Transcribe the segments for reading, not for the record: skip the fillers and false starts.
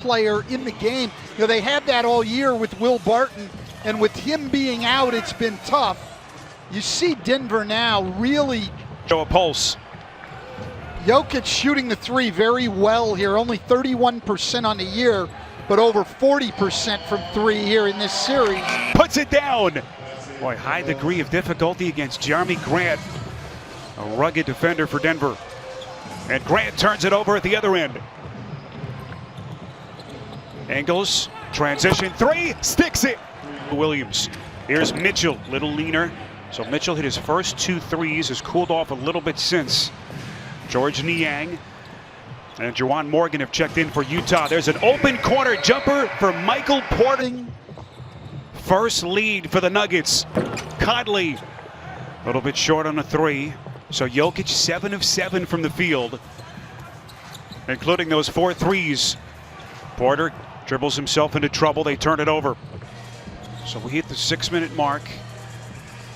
player in the game. You know, they had that all year with Will Barton, and with him being out, it's been tough. You see Denver now really show a pulse. Jokic shooting the three very well here, only 31% on the year, but over 40% from three here in this series. Puts it down. Boy, high degree of difficulty against Jerami Grant, a rugged defender for Denver. And Grant turns it over at the other end. Ingles, transition three, sticks it. Williams. Here's Mitchell, little leaner. So Mitchell hit his first 2 threes, has cooled off a little bit since. George Niang and Juwan Morgan have checked in for Utah. There's an open corner jumper for Michael Porter. First lead for the Nuggets. Conley, a little bit short on a three. So Jokic 7 of 7 from the field, including those 4 threes. Porter dribbles himself into trouble. They turn it over. So we hit the 6-minute mark.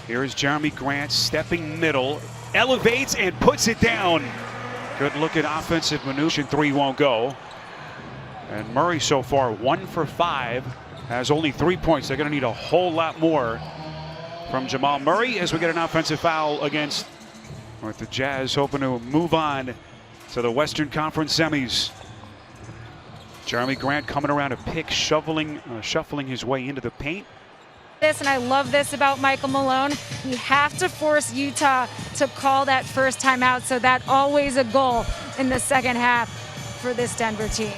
Here is Jerami Grant stepping middle, elevates and puts it down. Good look at offensive maneuver. 3 won't go. And Murray so far 1 for 5, has only 3 points. They're going to need a whole lot more from Jamal Murray as we get an offensive foul against, with the Jazz hoping to move on to the Western Conference semis. Jerami Grant coming around a pick, shuffling his way into the paint. And I love this about Michael Malone. You have to force Utah to call that first timeout, so that's always a goal in the second half for this Denver team.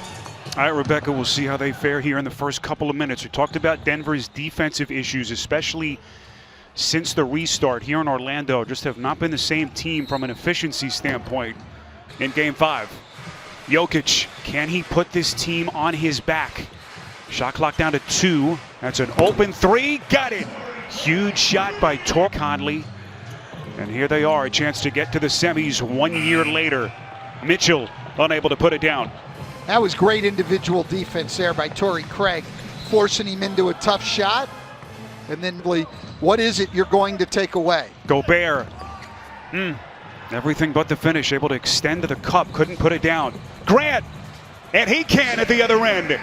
All right, Rebecca, we'll see how they fare here in the first couple of minutes. We talked about Denver's defensive issues, especially since the restart here in Orlando. Just have not been the same team from an efficiency standpoint in Game 5. Jokic, can he put this team on his back? Shot clock down to 2. That's an open 3. Got it. Huge shot by Conley. And here they are, a chance to get to the semis 1 year later. Mitchell unable to put it down. That was great individual defense there by Torrey Craig, forcing him into a tough shot. And then, what is it you're going to take away? Gobert. Everything but the finish, able to extend to the cup, couldn't put it down. Grant, and he can at the other end.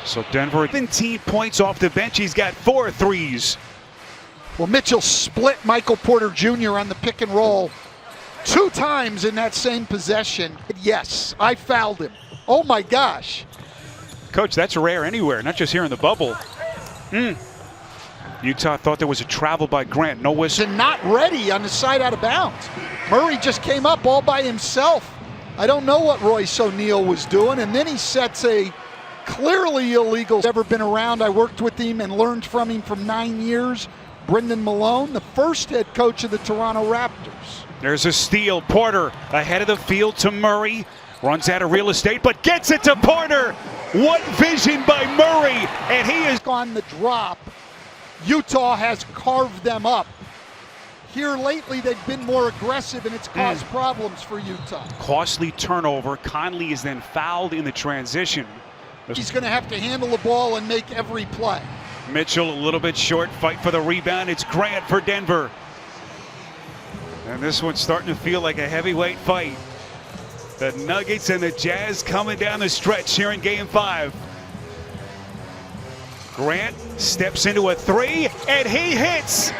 So Denver 17 points off the bench. He's got 4 threes. Well, Mitchell split Michael Porter Jr. on the pick and roll 2 times in that same possession. Yes, I fouled him. Oh my gosh. Coach, that's rare anywhere, not just here in the bubble. Utah thought there was a travel by Grant, no whistle. And not ready on the side out of bounds. Murray just came up all by himself. I don't know what Royce O'Neal was doing, and then he sets a clearly illegal. Ever been around. I worked with him and learned from him for 9 years. Brendan Malone, the first head coach of the Toronto Raptors. There's a steal. Porter ahead of the field to Murray. Runs out of real estate, but gets it to Porter. What vision by Murray, and he is on the drop. Utah has carved them up. Here lately, they've been more aggressive, and it's caused problems for Utah. Costly turnover. Conley is then fouled in the transition. He's going to have to handle the ball and make every play. Mitchell a little bit short, fight for the rebound. It's Grant for Denver. And this one's starting to feel like a heavyweight fight. The Nuggets and the Jazz coming down the stretch here in Game 5. Grant steps into a 3, and he hits.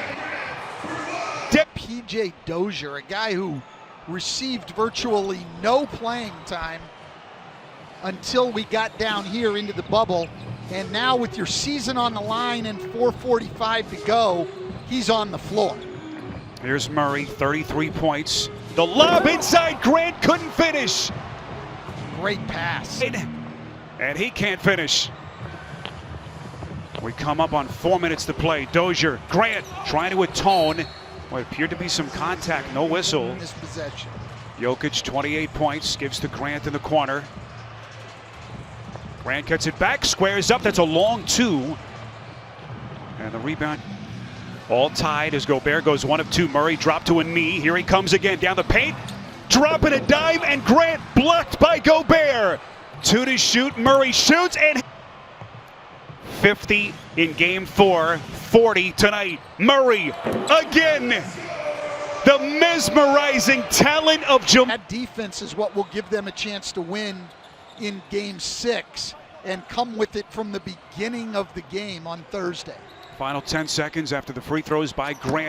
PJ Dozier, a guy who received virtually no playing time until we got down here into the bubble. And now with your season on the line and 4:45 to go, he's on the floor. Here's Murray, 33 points. The lob inside, Grant couldn't finish. Great pass. And he can't finish. We come up on 4 minutes to play. Dozier, Grant trying to atone. What appeared to be some contact, no whistle. In this possession. Jokic, 28 points, gives to Grant in the corner. Grant gets it back, squares up, that's a long 2. And the rebound all tied as Gobert goes 1 of 2. Murray dropped to a knee, here he comes again down the paint. Dropping a dive, and Grant blocked by Gobert. 2 to shoot, Murray shoots, and 50 in Game 4, 40 tonight. Murray again. The mesmerizing talent of Jamal. That defense is what will give them a chance to win in Game 6 and come with it from the beginning of the game on Thursday. Final 10 seconds after the free throws by Grant.